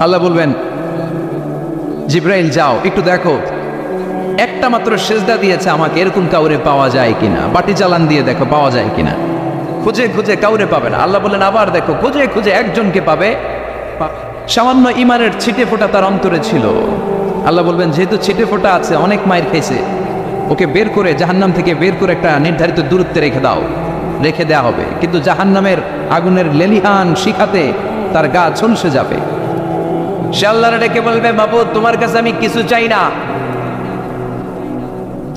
আল্লাহ বলবেন জিব্রাইল যাও একটু দেখো, একটা মাত্র সেজদা দিয়েছে আমাকে, এরকম কাউরে পাওয়া যায় কিনা, বাটি চালান দিয়ে দেখো পাওয়া যায় কিনা। খুঁজে খুঁজে কাউরে পাবে না। আল্লাহ বললেন আবার দেখো, খুঁজে খুঁজে একজনকে পাবে, সামান্য ইমানের ছিটে ফোঁটা তার অন্তরে ছিল। আল্লাহ বলবেন যেহেতু ছিটে ফোঁটা আছে, অনেক মায়ের খেয়েছে, ওকে বের করে জাহান্নাম থেকে বের করে একটা নির্ধারিত দূরত্বে রেখে দাও, রেখে দেওয়া হবে। কিন্তু জাহান্নামের আগুনের লেলিহান শিখাতে তার গা ঝলসে যাবে। সে আল্লাহরে ডেকে বলবে মাবুদ তোমার কাছে আমি কিছু চাই না,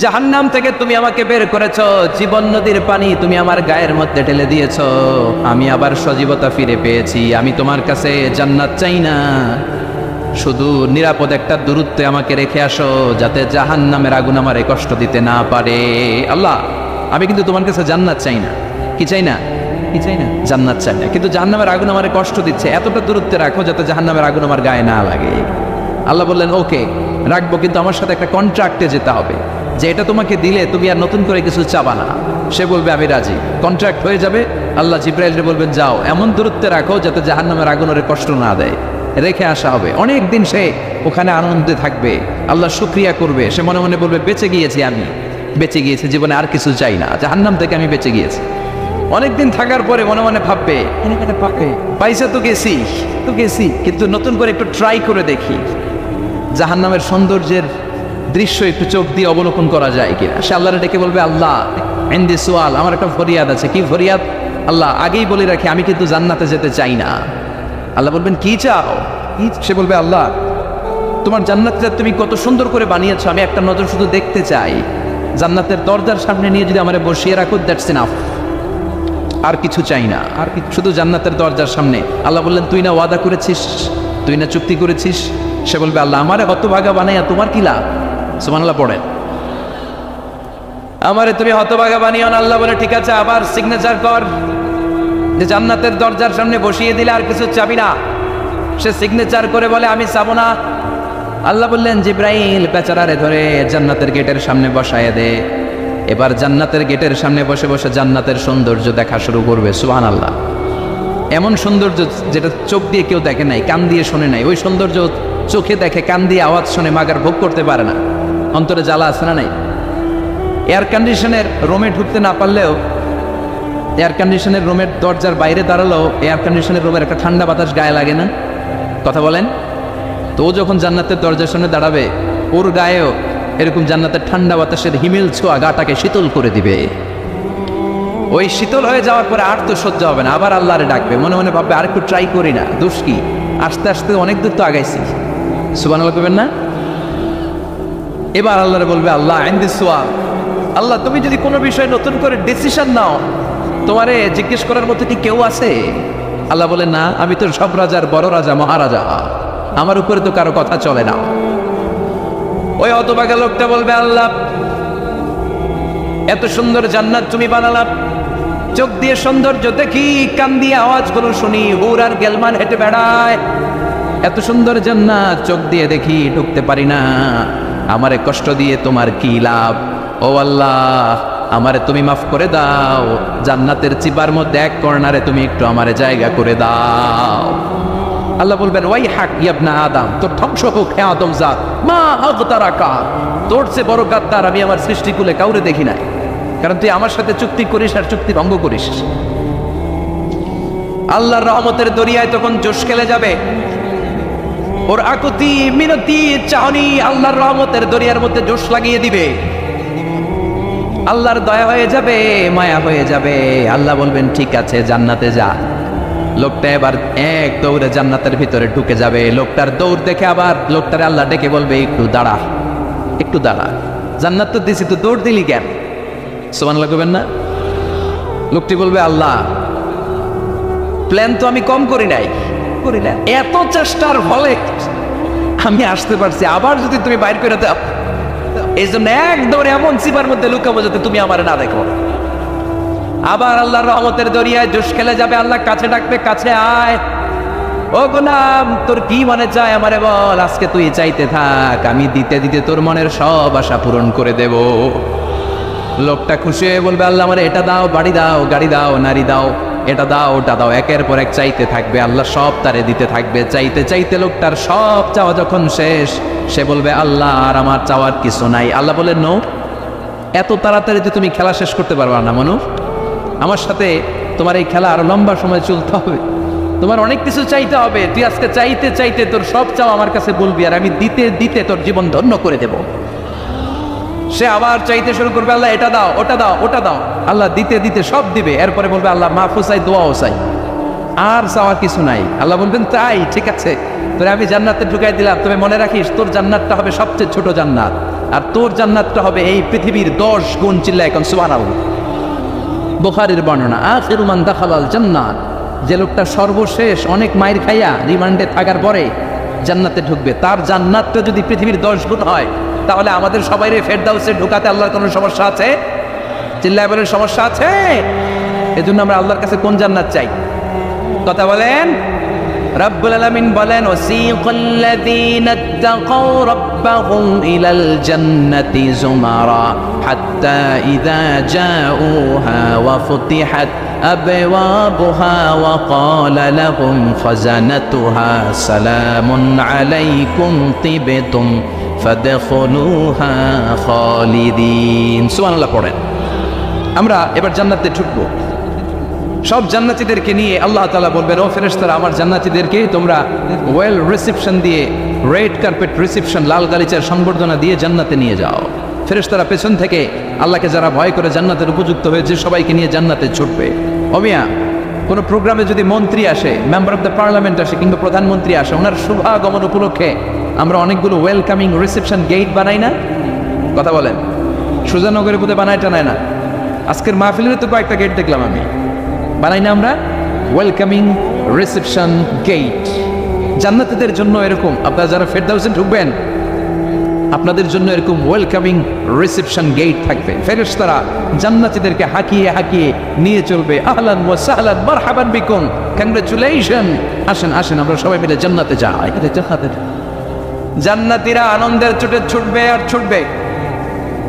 জাহান্নাম থেকে তুমি আমাকে বের করেছো, জীবন নদীর পানি তুমি আমার গায়ের মধ্যে ঢেলে দিয়েছো, আমি আবার সজীবতা ফিরে পেয়েছি, আমি তোমার কাছে জান্নাত চাই না, শুধু নিরাপদ একটা দূরত্বে আমাকে রেখে আসো যাতে জাহান্নামের আগুন আমারে কষ্ট দিতে না পারে। আল্লাহ আমি কিন্তু তোমার কাছে জান্নাত চাই না। কি চাই না? কি চাই না? জান্নাত চাই না, কিন্তু জাহান্নামের আগুন আমারে কষ্ট দিচ্ছে, এতটা দূরত্বে রাখো যাতে জাহান্নামের আগুন আমার গায়ে না লাগে। আল্লাহ বললেন ওকে রাখবো, কিন্তু আমার সাথে একটা কন্ট্রাক্টে যেতে হবে, যে এটা তোমাকে দিলে তুমি আর নতুন করে কিছু চাবা না। সে বলবে আমি রাজি, কন্ট্রাক্ট হয়ে যাবে। আল্লাহ জিব্রাইলকে বলবেন যাও এমন দূরত্বে রাখো যাতে জাহান্নামের আগুন ওরে কষ্ট না দেয়, রেখে আসা হবে। অনেক দিন সে ওখানে আনন্দে থাকবে, আল্লাহ শুকরিয়া করবে, সে মনে মনে বলবে বেঁচে গিয়েছি, আমি বেঁচে গিয়েছি, জীবনে আর কিছু চাই না, জাহান্নাম থেকে আমি বেঁচে গিয়েছি। অনেকদিন থাকার পরে মনে মনে ভাববে পাইসা তো গেছি, কিন্তু নতুন করে একটু ট্রাই করে দেখি জাহান্নামের সৌন্দর্যের দৃশ্য একটু চোখ দিয়ে অবলোকন করা যায় কিনা। সে আল্লাহরে ডেকে বলবে আল্লাহ ইনদি সুয়াল, আমার একটা ফরিয়াদ আছে। কি ফরিয়াদ? আল্লাহ আগেই বলে রাখি আমি কিন্তু জান্নাতে যেতে চাই না। আল্লাহ বলবেন কি চাও? সে বলবে আল্লাহ তোমার জান্নাতটা তুমি কত সুন্দর করে বানিয়েছো, আমি একটা নজর শুধু দেখতে চাই, জান্নাতের দরজার সামনে নিয়ে যদি আমারে বসিয়ে রাখো দ্যাটস এনাফ, আর কিছু চাই না, আর শুধু জান্নাতের দরজার সামনে। আল্লাহ বললেন তুই না ওয়াদা করেছিস, তুই না চুক্তি করেছিস। সে বলবে আল্লাহ আমারে হতভাগা বানাইয়া তোমার কি লাভ? সুবহানাল্লাহ পড়েন, আমারে তুমি হতভাগা বানিও না। আল্লাহ বলে ঠিক আছে, আবার সিগনেচার কর যে জান্নাতের দরজার সামনে বসিয়ে দিলে আর কিছু চাবি না। সে সিগনেচার করে বলে আমি চাবো না। আল্লাহ বললেন জিব্রাইল বেচারারে ধরে জান্নাতের গেটের সামনে বসায় দে। এবার জান্নাতের গেটের সামনে বসে বসে জান্নাতের সৌন্দর্য দেখা শুরু করবে। সুবহানাল্লাহ, এমন সৌন্দর্য যেটা চোখ দিয়ে কেউ দেখে নাই, কান দিয়ে শোনে নাই, ওই সৌন্দর্য চোখে দেখে, কান দিয়ে আওয়াজ শুনে মাগার ভোগ করতে পারে না। অন্তরে জ্বালা আছে না নাই? এয়ার কন্ডিশনের রুমে ঢুকতে না পারলেও, এয়ার কন্ডিশনের রুমের দরজার বাইরে দাঁড়ালেও এয়ার কন্ডিশনের রুমের একটা ঠান্ডা বাতাস গায়ে লাগে না? কথা বলেন তো। ও যখন জান্নাতের দরজার সামনে দাঁড়াবে ওর গায়েও এরকম জান্নাতের ঠান্ডা বাতাসের হিমেল ছোঁয়া গাটাকে শীতল করে দিবে। ওই শীতল হয়ে যাওয়ার পরে আর তো সহ্য হবে না, আবার আল্লাহরে ডাকবে, মনে মনে ভাববে আর একটু ট্রাই করি না, দোষ কি, আস্তে আস্তে অনেক দূর তো আগাইছি। সুবহানাল্লাহ করবেন না? এবার আল্লাহরে বলবে আল্লাহ ইনদি সুয়াল, আল্লাহ তুমি যদি কোনো বিষয়ে নতুন করে ডিসিশন নাও, তোমারে জিজ্ঞেস করার মতো কি কেউ আছে? আল্লাহ বলে না, আমি তো সব রাজার বড় রাজা, মহারাজা, আমার উপরে তো কারো কথা চলে না। ওই হতভাগা লোকটা বলবে আল্লাহ এত সুন্দর জান্নাত তুমি বানালাম, চোখ দিয়ে সৌন্দর্য দেখি, কান দিয়ে আওয়াজগুলো শুনি, হুর আর গেলমান হেঁটে বেড়ায়, এত সুন্দর জান্নাত চোখ দিয়ে দেখি, ঢুকতে পারি না, আমারে কষ্ট দিয়ে তোমার কি লাভ? ও আল্লাহ আমারে তুমি মাফ করে দাও, জান্নাতের চিপার মধ্যে এক কর্নারে তুমি একটু আমারে জায়গা করে দাও। আল্লাহ বলবেন ওয়াই হাক ইবনা আদম, তোর ধ্বংস হোক হে আদম জাত, মা আগতারাকা, তোর চেয়ে বড় গাদ্দার আমি আমার সৃষ্টিকুলে কাউরে দেখি নাই, কারণ তুই আমার সাথে চুক্তি করিস আর চুক্তি ভঙ্গ করিস। আল্লাহর রহমতের দরিয়ায় তখন জোশ খেলে যাবে, ওর আকুতি মিনতি চাহনি আল্লাহর রহমতের দরিয়ার মধ্যে জোশ লাগিয়ে দিবে। আল্লাহর দয়া হয়ে যাবে, মায়া হয়ে যাবে। আল্লাহ বলবেন ঠিক আছে জান্নাতে যা। লোকটা এবার এক দৌড়ে জান্নাতের ভিতরে ঢুকে যাবে। লোকটার দৌড় দেখে আবার লোকটারে আল্লাহ ডেকে বলবে একটু দাঁড়া, একটু দাঁড়া, জান্নাত তো দিছি, তো দৌড় দিলি কেন? সুবহানাল্লাহ করবেন না? লোকটি বলবে আল্লাহ প্ল্যান তো আমি কম করি নাই, এত চেষ্টার ফলে আমি আসতে পারছি, আবার যদি তুমি বাইর করে দাও, এই জন্য এক দৌড়ে এমন চিপার মধ্যে লুকাবো যাতে তুমি আমার না দেখো। আবার আল্লাহর রহমতের দরিয়ায় জোশ খেলে যাবে। আল্লাহ কাছে ডাকবে, কাছে আয়, ও গোলাম তোর কি মনে চায় আমারে বল, আজকে তুই চাইতে থাক, আমি দিতে দিতে তোর মনের সব আশা পূরণ করে দেব। লোকটা খুশি হয়ে বলবে আল্লাহ আমারে এটা দাও, বাড়ি দাও, গাড়ি দাও, নারী দাও, এটা দাও ওটা দাও, একের পর এক চাইতে থাকবে, আল্লাহ সব তারে দিতে থাকবে। চাইতে চাইতে লোকটার সব চাওয়া যখন শেষ, সে বলবে আল্লাহ আর আমার চাওয়ার কিছু নাই। আল্লাহ বলেন নো, এত তাড়াতাড়ি তো তুমি খেলা শেষ করতে পারবা না মনু, আমার সাথে তোমার এই খেলা আরো লম্বা সময় চলতে হবে, তোমার অনেক কিছু চাইতে হবে। তুই আজকে চাইতে চাইতে তোর সব চাও আমার কাছে বলবি, আর আমি দিতে দিতে তোর জীবন ধন্য করে দেব। সে আবার চাইতে শুরু করবে, আল্লাহ এটা দাও ওটা দাও ওটা দাও, আল্লাহ দিতে দিতে সব দিবে। এরপরে বলবে আল্লাহ মাফও চাই দোয়াও চাই, আর চাওয়ার কিছু নাই। আল্লাহ বলবেন তাই ঠিক আছে, তোরে আমি জান্নাতে ঢুকাই দিলাম, তবে মনে রাখিস তোর জান্নাতটা হবে সবচেয়ে ছোট জান্নাত, আর তোর জান্নাতটা হবে এই পৃথিবীর 10 গুণ। চিল্লা এখন সুবহানাল্লাহ। বুখারীর বর্ণনা, আখিরু মান দাখালাল জান্নাত, যে লোকটা সর্বশেষ অনেক মাইর খাইয়া রিমান্ডে থাকার পরে জান্নাতে ঢুকবে, তার জান্নাতটা যদি পৃথিবীর 10 গুণ হয়, তাহলে আমাদের সবাইরে ফেরদাউসে ঢুকাতে আল্লাহর কোনো সমস্যা আছে? চিল্লায় বলেন সমস্যা আছে? এজন্য আমরা আল্লাহর কাছে কোন জান্নাত চাই? কথা বলেন। রব্বুল আলামিন বলেন, ওয়াসিকাল্লাযীনা ইত্তাকাউ রাব্বাহুম ইলাল জান্নাতি যুমারা হাত্তা ইযা জাউহা ওয়া ফুতিহাত আবওয়াবুহা ওয়া ক্বালা লাহুম খাযানাতুহা সালামুন আলাইকুম তিবতুম ফাদখুলুহা খালিদিন। সুবহানাল্লাহ পড়েন। আমরা এবার জান্নাতে ঢুকবো, সব জান্নাতীদেরকে নিয়ে আল্লাহ তাআলা বলবেন, ও ফেরেশতারা আমার জান্নাতীদেরকে তোমরা ওয়েল রিসেপশন দিয়ে, রেড কার্পেট রিসেপশন, লাল গালিচার সংবর্ধনা দিয়ে জান্নাতে নিয়ে যাও। ফেরেশতারা পেছন থেকে আল্লাহকে যারা ভয় করে জান্নাতের উপযুক্ত হয়েছে সবাইকে নিয়ে জান্নাতে ছুটবে। অমিয়া কোনো প্রোগ্রামে যদি মন্ত্রী আসে, মেম্বার অফ দ্য পার্লামেন্ট আসে, কিংবা প্রধানমন্ত্রী আসে, ওনার শুভাগমন উপলক্ষে আমরা অনেকগুলো ওয়েলকামিং রিসেপশন গেট বানাই না? কথা বলেন। সুজানগরে বোধহয় বানায় টানায় না, আজকের মাহফিলের তো কয়েকটা গেট দেখলাম আমি, বানাই না আমরা ওয়েলকামিং রিসেপশন গেট। জান্নাতীদের জন্য এরকম, আপনারা যারা ফেরদাউসে ঢুকবেন আপনাদের জন্য এরকম ওয়েলকামিং রিসেপশন গেট থাকবে। ফেরেশতারা জান্নাতীদেরকে হাঁকিয়ে হাঁকিয়ে নিয়ে চলবে, আহলান ওয়া সাহলান মারহাবান বিকুম, কংগ্রাচুলেশন, আসেন আসেন আমরা সবাই মিলে জান্নাতে যাই। জান্নাতীরা আনন্দের ছুটে ছুটবে আর ছুটবে,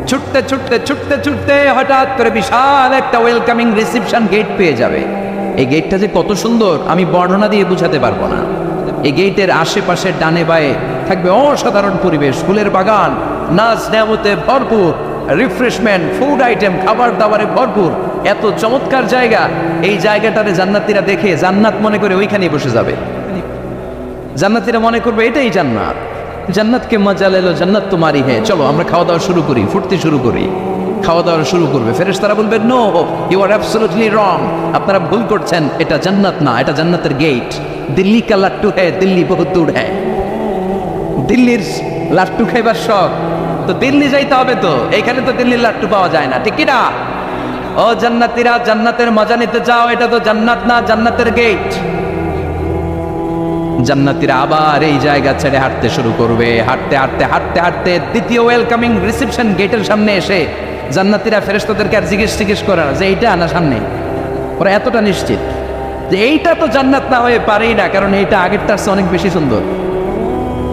ছুটতে ছুটতে ছুটতে ছুটতে হঠাৎ করে বিশাল একটা ওয়েলকামিং রিসেপশন গেট পেয়ে যাবে। এই গেটটা যে কত সুন্দর আমি বর্ণনা দিয়ে বোঝাতে পারবো না। এই গেটের আশেপাশে ডানে বায়ে থাকবে অসাধারণ পরিবেশ, ফুলের বাগান, নাচ নেয়ামতে ভরপুর, রিফ্রেশমেন্ট, ফুড আইটেম, খাবার দাবারে ভরপুর, এত চমৎকার জায়গা। এই জায়গাটারে জান্নাতীরা দেখে জান্নাত মনে করে ওইখানেই বসে যাবে। জান্নাতীরা মনে করবে এটাই জান্নাত, জান্নাতকে মজা লেলো, জান্নাত তোমারই হে, চলো আমরা খাওয়া দাওয়া শুরু করি, ফুটতে শুরু করি। খাওয়া দাওয়া শুরু করবে। ফেরেশতারা বলবে no, you are absolutely wrong, আপনারা ভুল করছেন, এটা জান্নাত না, এটা জান্নাতের গেট। দিল্লি কা লাট্টু হ্যাঁ, দিল্লি বহুত দূর হ্যাঁ। দিল্লির লাট্টু খাইবার শখ তো দিল্লি যাইতে হবে, তো এইখানে তো দিল্লির লাট্টু পাওয়া যায় না, ঠিক কিনা? ও জান্নাতীরা, জান্নাতের মজা নিতে যাও, এটা তো জান্নাত না, জান্নাতের গেট। জান্নাতীরা আবার এই জায়গা ছেড়ে হাঁটতে শুরু করবে। হাঁটতে হাঁটতে হাঁটতে হাঁটতে দ্বিতীয় ওয়েলকামিং রিসেপশন গেটের সামনে এসে জান্নাতীরা ফেরেশতাদেরকে আর জিজ্ঞেস করে না যে এইটা না সামনে, ওরা এতটা নিশ্চিত যে এইটা তো জান্নাত না হয়ে পারেই না, কারণ এইটা আগেরটার চেয়ে অনেক বেশি সুন্দর।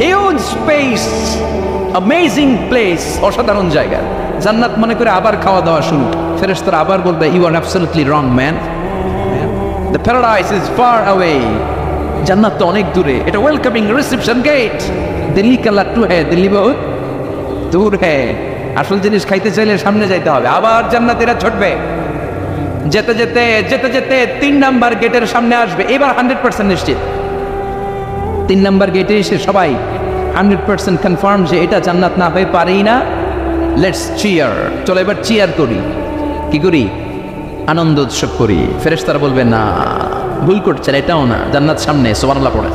হিউজ স্পেস, অ্যামেজিং প্লেস, অসাধারণ জায়গা। জান্নাত মনে করে আবার খাওয়া দাওয়া শুরু। ফেরেশতারা আবার বলবে you are absolutely wrong man, the paradise is far away, জান্নাত তো অনেক দূরে, এটা ওয়েলকামিং রিসেপশন গেট। দিল্লি কা লাট্টু হ্যাঁ, দিল্লি বহুত দূর হ্যাঁ। আসল জিনিস খাইতে চাইলে সামনে যাইতে হবে। আবার জান্নাতীরা ছুটবে, যেতে যেতে যেতে যেতে 3 নাম্বার গেটের সামনে আসবে। এবার 100% নিশ্চিত, 3 নাম্বার গেটে এসে সবাই 100% কনফার্ম যে এটা জান্নাত না হয়ে পারেই না। লেটস চিয়ার, চলো এবার চিয়ার করি। কি করি? আনন্দ উৎসব করি। ফেরেশতারা বলবে না, ভুল করছেন, এটাও না, জান্নাত সামনে। সুবহানাল্লাহ পড়ে।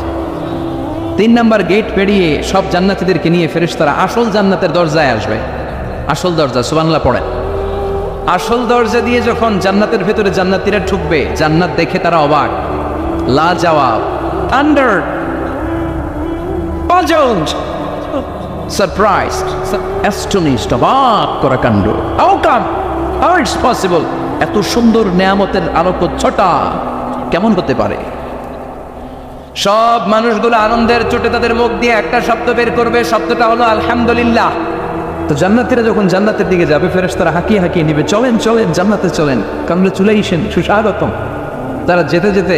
3 নাম্বার গেট পেরিয়ে সব জান্নাতীদেরকে নিয়ে ফেরেশতারা আসল জান্নাতের দরজায় আসবে। আসল দরজা, সুবহানাল্লাহ পড়ে। আসল দরজা দিয়ে যখন জান্নাতের ভেতরে জান্নাতীরা ঢুকবে, জান্নাত দেখে তারা অবাক, লাজবাব, থান্ডার, পাজলড, সারপ্রাইজড, অ্যাস্টনিশড, অবাক করা কাণ্ড। How come, how it's possible, এত সুন্দর নেয়ামতের আলোকচ্ছটা কেমন হতে পারে? সব মানুষগুলো আনন্দের চোটে তাদের মুখ দিয়ে একটা শব্দ বের করবে, শব্দটা হলো আলহামদুলিল্লাহ। তো জান্নাতীরা যখন জান্নাতের দিকে যাবে, ফেরেশতারা হাঁকিয়ে হাঁকিয়ে নিবে, চলেন চলেন জান্নাতে চলেন, কংগ্রাচুলেশন, সুস্বাগতম। তারা যেতে যেতে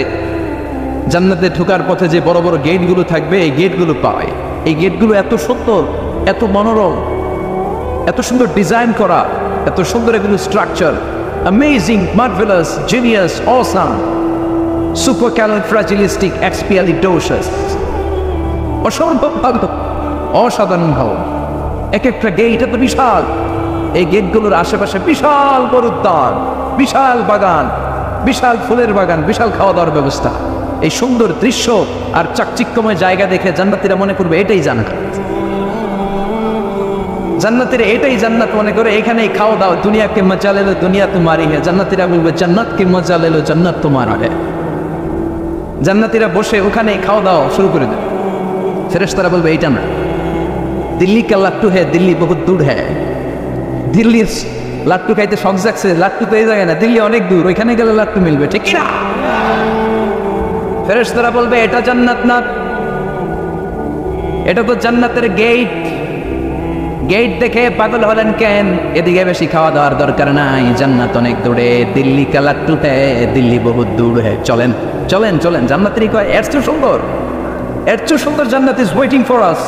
জান্নাতে ঢোকার পথে যে বড় বড় গেটগুলো থাকবে এই গেটগুলো পায়। এই গেটগুলো এত সুন্দর, এত মনোরম, এত সুন্দর ডিজাইন করা, এত সুন্দর এগুলো structure, amazing, marvellous, genius, awesome, supercalifragilistic expialidocious, অসম্ভব ভালো, অসাধারণ ভালো। এক একটা গেট এত বিশাল, এই গেটগুলোর আশেপাশে বিশাল বড় উদ্যান, বিশাল বাগান, বিশাল ফুলের বাগান, বিশাল খাওয়া দাওয়ার ব্যবস্থা। এই সুন্দর দৃশ্য আর চাকচিক্যময় জায়গা দেখে জান্নাতীরা মনে করবে এটাই জান্নাত। জান্নাতীরা এটাই জান্নাত মনে করে, এখানেই খাওয়া দাওয়া। দুনিয়াকে মজা লেলো দুনিয়া তোমারি হে। জান্নাতীরা বলবে জান্নাতকে মজা লেলো জান্নাত তোমার হে। জান্নাতীরা বসে ওখানেই খাওয়া দাওয়া শুরু করে দেবে। ফেরেশতারা বলবে এইটা না, দিল্লি কা লাট্টু হ্যাঁ, দিল্লি বহুত দূর হ্যাঁ। দিল্লির লাট্টু খাইতে শখ জাগছে, লাট্টু তো এই জায়গায় না, দিল্লি অনেক দূর, ওইখানে গেলে লাট্টু মিলবে, ঠিক না? ফেরেশতারা বলবে এটা জান্নাত না, এটা তো জান্নাতের গেট। গেট দেখে পাগল হলেন কেন? এদিকে বেশি খাওয়া দাওয়ার দরকার নাই, জান্নাত অনেক দূরে। দিল্লি কা লাট্টু হ্যাঁ, দিল্লি বহুত দূর হ্যাঁ। চলেন চলেন চলেন। জান্নাতেরই কয় এর চেয়ে সুন্দর, এর চেয়ে সুন্দর জান্নাত ইজ ওয়েটিং ফর আস।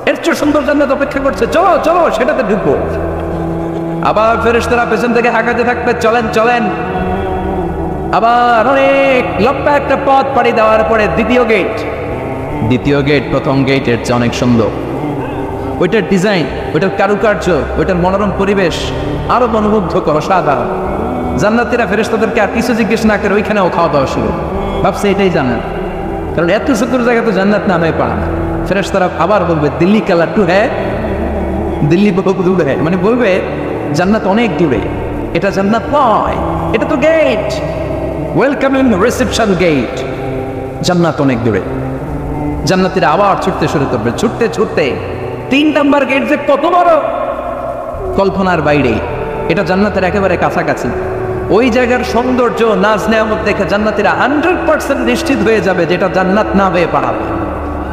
এর চেয়ে সুন্দর জান্নাত অপেক্ষা করছে, চলো চলো সেটাতে ঢুকবো। আবার ফেরেশতারা পেছন থেকে হাঁকাতে থাকবে, চলেন চলেন। আবার অনেক লম্বা একটা পথ পাড়ি দেওয়ার পরে দ্বিতীয় গেট। দ্বিতীয় গেট প্রথম গেটের চেয়ে অনেক সুন্দর। ওইটার ডিজাইন, ওইটার কারুকার্য, ওইটার মনোরম পরিবেশ আরো মনোমুগ্ধকর, অসাধারণ। জান্নাতীরা ফেরেশতাদেরকে আর কিছু জিজ্ঞেস না করে ওইখানেও খাওয়া দাওয়া শুরু। ভাবছে এটাই জান্নাত, কারণ এত সুন্দর জায়গা তো জান্নাত নামে পায় না। ফেরেশতারা আবার বলবে দিল্লি কা লাট্টু হ্যাঁ, দিল্লি বহুত দূরে হ্যাঁ। মানে বলবে জান্নাত অনেক দূরে, এটা জান্নাত নয়, এটা তো গেট, ওয়েলকামিং রিসেপশন গেট। জান্নাত অনেক দূরে। জান্নাতীরা আবার ছুটতে শুরু করবে, ছুটতে ছুটতে 3 নাম্বার গেট যে কত বড়, কল্পনার বাইরে। এটা জান্নাতের একেবারে কাছাকাছি। ওই জায়গার সৌন্দর্য, নাজ নেয়ামত দেখে জান্নাতীরা 100% নিশ্চিত হয়ে যাবে যেটা জান্নাত না হয়ে পারাবে।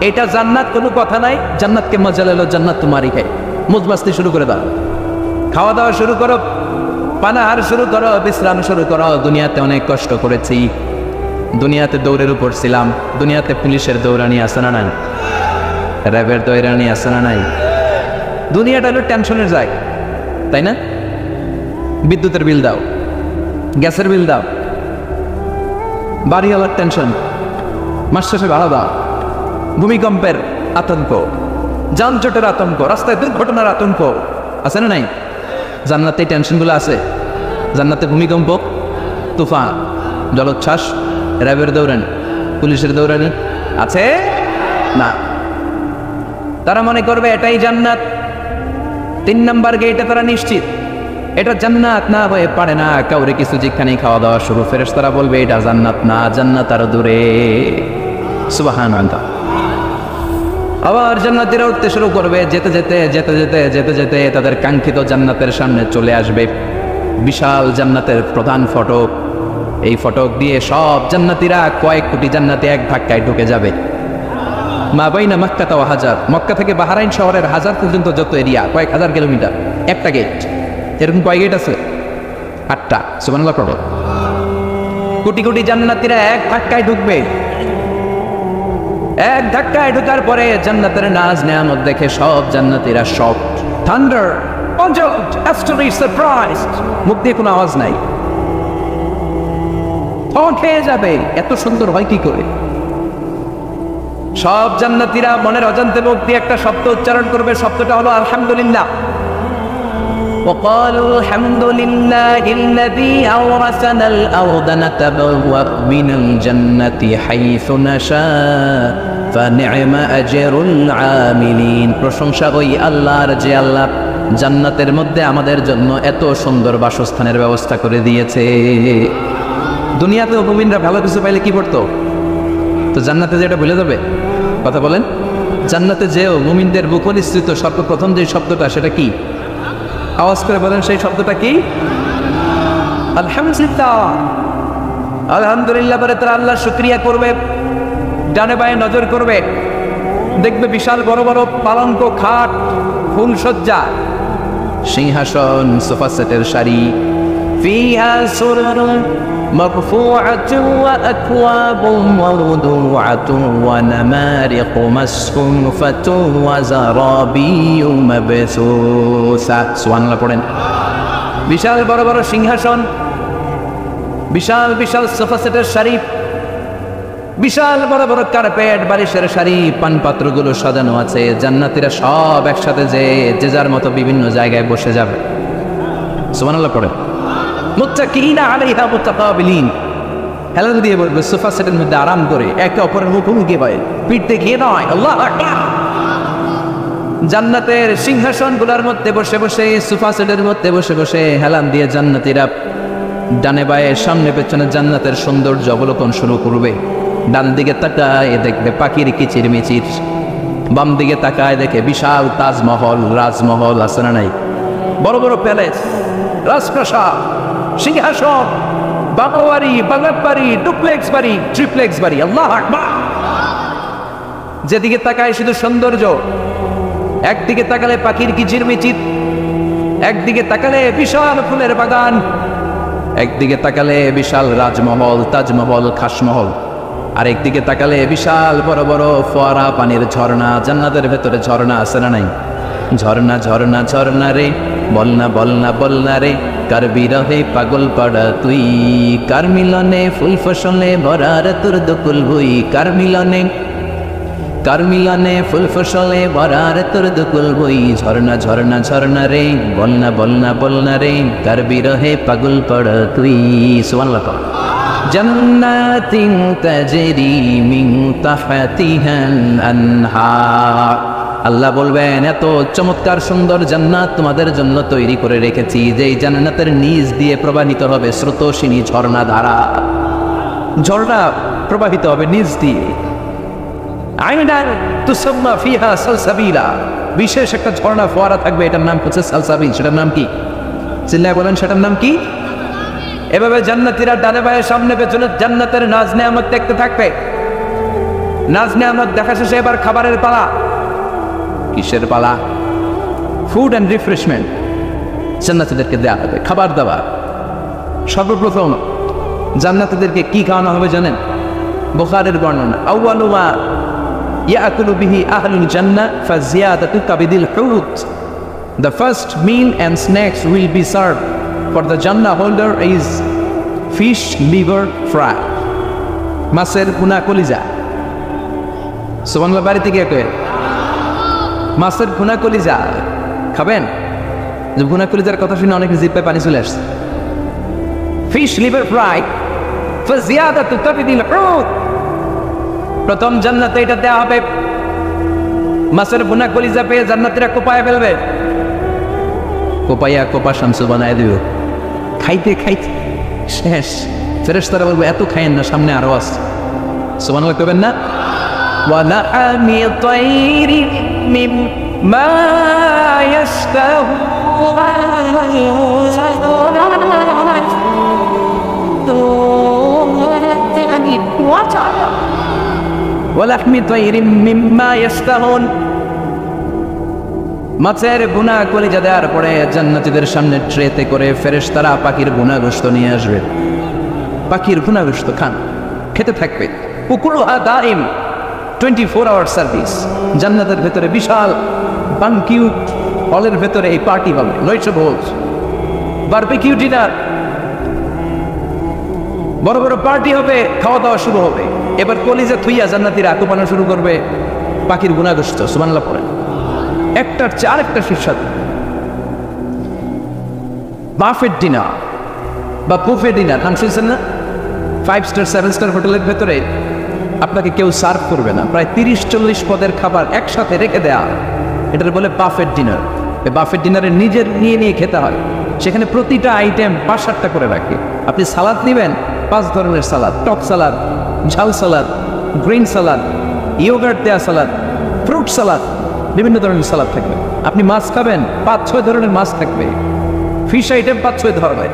এটা জান্নাত, কোনো কথা নাই। জান্নাতকে মজা লেলো জান্নাত তোমারই খাই। মুজমাস্তি শুরু করে দাও, খাওয়া দাওয়া শুরু করো, পানাহার শুরু করো, বিশ্রাম শুরু করো। দুনিয়াতে অনেক কষ্ট করেছি, দুনিয়াতে দৌড়ের উপর ছিলাম, দুনিয়াতে পুলিশের দৌড়ানি আছে না নাই, র্যাবের দৌড়ানি আছে না নাই। দুনিয়াটা হলো টেনশনের জায়গা, তাই না? বিদ্যুতের বিল দাও, গ্যাসের বিল দাও, বাড়িওয়ালার টেনশন, মাস শেষে ভাড়া দাও, ভূমিকম্পের আতঙ্ক, যানজটের আতঙ্ক, রাস্তায় দুর্ঘটনার আতঙ্ক, আছে না নাই? জান্নাতে এই টেনশনগুলো আছে। জান্নাতে ভূমিকম্প, তুফান, জলোচ্ছ্বাস, র্যাবের দৌড়ানি, পুলিশের দৌড়ানি আছে না। তারা মনে করবে এটাই জান্নাত। 3 নাম্বার গেটে তারা নিশ্চিত এটা জান্নাত না হয়ে পারে না। কাউরে কিছু যেখানেই খাওয়া দাওয়া শুরু। ফেরেশতারা বলবে এটা জান্নাত না, জান্নাত আরো দূরে। সুবহানাল্লাহ। আবার জান্নাতীরা উঠতে শুরু করবে, যেতে যেতে যেতে যেতে যেতে যেতে তাদের কাঙ্ক্ষিত জান্নাতের সামনে চলে আসবে। বিশাল জান্নাতের প্রধান ফটক। এই ফটক দিয়ে সব জান্নাতীরা, কয়েক কোটি জান্নাতি এক ধাক্কায় ঢুকে যাবে। মা বাইনা মক্কা ওয়া হাজার, মক্কা থেকে বাহরাইন শহরের হাজার পর্যন্ত যত এরিয়া, কয়েক হাজার কিলোমিটার, একটা গেট। এরকম কয় গেট আছে? 8টা। সুবহানাল্লাহ পড়ো। কোটি কোটি জান্নাতীরা এক ধাক্কায় ঢুকবে। এক ধাক্কায় ঢোকার পরে জান্নাতের নাজ নেয়ামত দেখে সব জান্নাতীরা shocked, thunder, puzzled, utterly surprised। মুখ দিয়ে কোনো আওয়াজ নাই, থ খেয়ে যাবে। এত সুন্দর হয় কি করে? সব জান্নাতীরা মনের অজান্তে মুখ দিয়ে একটা শব্দ উচ্চারণ করবে। শব্দটা হলো আলহামদুলিল্লাহ। وقالوا الحمد لله الذي أورثنا الأرض نتبوأ من الجنة حيث نشاء فنعم أجر العاملين। প্রশংসা ওই আল্লাহর যে আল্লাহ জান্নাতের মধ্যে আমাদের জন্য এত সুন্দর বাসস্থানের ব্যবস্থা করে দিয়েছে। দুনিয়াতে মুমিনরা ভালো কিছু পাইলে কি করতো? তো জান্নাতে যেটা ভুলে যাবে। কথা বলেন। জান্নাতে যেও মুমিনদের মুখনিসৃত সর্বপ্রথম যে শব্দটা, সেটা কি? আওয়াজ করে বলেন, সেই শব্দটা কি? আলহামদুলিল্লাহ। আলহামদুলিল্লাহ বলে তারা আল্লাহর শুকরিয়া করবে, ডানে বায়ে নজর করবে, দেখবে বিশাল বড় বড় পালঙ্ক, খাট, ফুলসজ্জা, সিংহাসন, সোফা সেটের সারি। ফিহা সুরুরুন مرفوعة وأكواب موضوعة ونمارق مصفوفة وزرابي مبثوثة سبحان الله পড়েন বিশাল বড় বড় সিংহাসন বিশাল বিশাল সোফা সেটের সারি বিশাল বড় বড় কার্পেট বালিশের সারি পানপাত্রগুলো সাজানো আছে জান্নাতীরা সব একসাথে যে যার মতো বিভিন্ন জায়গায় বসে যাবে সুবহানাল্লাহ পড়েন মুত্তাকিনা আলাইহা মুতাকাবিলিন হেলান দিয়ে বলবে সোফা সেটের মধ্যে আরাম করে একে অপরের মুখোমুখি হয় পিঠ দেখিয়ে নয় আল্লাহু আকবার জান্নাতের সিংহাসনগুলোর মধ্যে বসে বসে সোফা সেটের মধ্যে বসে বসে হেলান দিয়ে জান্নাতীরা ডানে বায়ে সামনে পেছনে জান্নাতের সৌন্দর্য অবলোকন শুরু করবে ডান দিকে তাকায় দেখবে পাখির কিচিরমিচির বাম দিকে তাকায় দেখে বিশাল তাজমহল রাজমহল আছে না নাই বড় বড় প্যালেস রাজপ্রাসাদ সিংহাসন বাগাবাড়ি বাগাবাড়ি ডুপ্লেক্স বাড়ি ট্রিপ্লেক্স বাড়ি আল্লাহু আকবার যেদিকে তাকায় শুধু সৌন্দর্য একদিকে তাকালে পাখির কিচিরমিচির একদিকে তাকালে বিশাল ফুলের বাগান একদিকে তাকালে বিশাল রাজমহল তাজমহল খাসমহল আর একদিকে তাকালে বিশাল বড় বড় ফোয়ারা পানির ঝর্ণা জান্নাতের ভেতরে ঝর্ণা আছে না নাই ঝর্ণা ঝর্ণা ঝর্ণা রে বলনা বলনা বলনা রে কার বিরহে পাগল পাড়া তুই কার মিলনে ফুল ফসলে ভরার তোর দুকুল ভুই কার মিলনে ফুল ফসলে ভরার তোর দুকুল ভুই ঝর্ণা ঝর্ণা ঝর্ণা রে বলনা বলনা বলনা রে কার বিরহে পাগল পাড়া তুই সুবহানাল্লাহ জান্নাতিন তাজরি মিন তাহতিহাল আনহার আল্লাহ বলবেন এত চমৎকার সুন্দর জান্নাত তোমাদের জন্য তৈরি করে রেখেছি যেই জান্নাতের নিচ দিয়ে প্রবাহিত হবে স্রোতস্বিনী ঝর্ণা ধারা ঝর্ণা প্রবাহিত হবে নিচ দিয়ে আইনান তুসাম্মা ফিহা সালসাবিলা বিশেষ একটা ঝর্ণা ফোয়ারা থাকবে এটার নাম হচ্ছে সালসাবিল সেটার নাম কি চিল্লায় বলেন সেটার নাম কি এভাবে জান্নাতীরা ডানে বায়ে সামনে পেছনে জান্নাতের নাজ নেয়ামত দেখতে থাকবে নাজ নেয়ামত দেখা শেষে এবার খাবারের পালা কিসের পালা ফুড অ্যান্ড রিফ্রেশমেন্ট জান্নাতীদেরকে দেওয়া হবে খাবার দাবার সর্বপ্রথম জান্নাতীদেরকে কি খাওয়ানো হবে জানেন বুখারীর বর্ণনা আউয়ালু মা ইয়াকুলু বিহি আহলুল জান্নাহ ফাজিয়াদাতু কাবিদিল হুত The first meal and snacks will be served for the Jannah holder is fish liver fry. মাছের ভুনা কলিজা সুবহানাল্লাহ বাড়িতে গিয়ে কয়ে মাছের ভুনা কলিজা খাবেন যে ভুনা কলিজার কথা শুনে অনেক জিভে পানি চলে আসছে ফিশ লিভার ফ্রাই ফাজিয়াদাতু কাবিদিল হুত প্রথম জান্নাতে এটা দেওয়া হবে মাছের ভুনা কলিজা পেয়ে জান্নাতীরা কোপায় ফেলবে কোপাইয়া কোপা শামসু বানায় দিব খাইতে খাইতে শেষ ফেরেশতারা বলবে এত খাইয়েন না সামনে আরো আছে সুবহানাল্লাহ কইবেন না ওয়ালা আমি তাইরি মিম্মা ইয়াশতাহু ওয়ালাহমি তাইরিম মিম্মা ইয়াশতাহুন মাছের ভুনা কলিজা দেওয়ার পরে জান্নাতীদের সামনে ট্রেতে করে ফেরেশতারা পাখির ভুনা গোশত নিয়ে আসবে পাখির ভুনা গোশত খান খেতে থাকবে উকুলুহা দাইম 24 আওয়ার সার্ভিস জান্নাতের ভেতরে বিশাল বানকিউট হলের ভেতরে এই পার্টি হবে নয়শো ভোজ বারবিকিউ ডিনার বড় বড় পার্টি হবে খাওয়া দাওয়া শুরু হবে এবার কলিজা থুইয়া জান্নাতীরা কোপানো শুরু করবে পাখির ভুনা গোশত সুবহানাল্লাহ পড়ে একটার চেয়ে আরেকটা সুস্বাদু বাফেট ডিনার বা বুফে ডিনার নাম শুনছেন না 5 স্টার 7 স্টার হোটেলের ভেতরে আপনাকে কেউ সার্ভ করবে না প্রায় 30-40 পদের খাবার একসাথে রেখে দেয়া এটার বলে বাফেট ডিনার এই বাফেট ডিনারে নিজের নিয়ে খেতে হয় সেখানে প্রতিটা আইটেম 5-7টা করে রাখে আপনি সালাদ নেবেন 5 ধরনের সালাদ টক সালাদ ঝাল সালাদ গ্রিন সালাদ ইয়োগার্ট দেয়া সালাদ ফ্রুট সালাদ বিভিন্ন ধরনের সালাদ থাকবে আপনি মাছ খাবেন 5-6 ধরনের মাছ থাকবে ফিশ আইটেম 5-6 ধরনের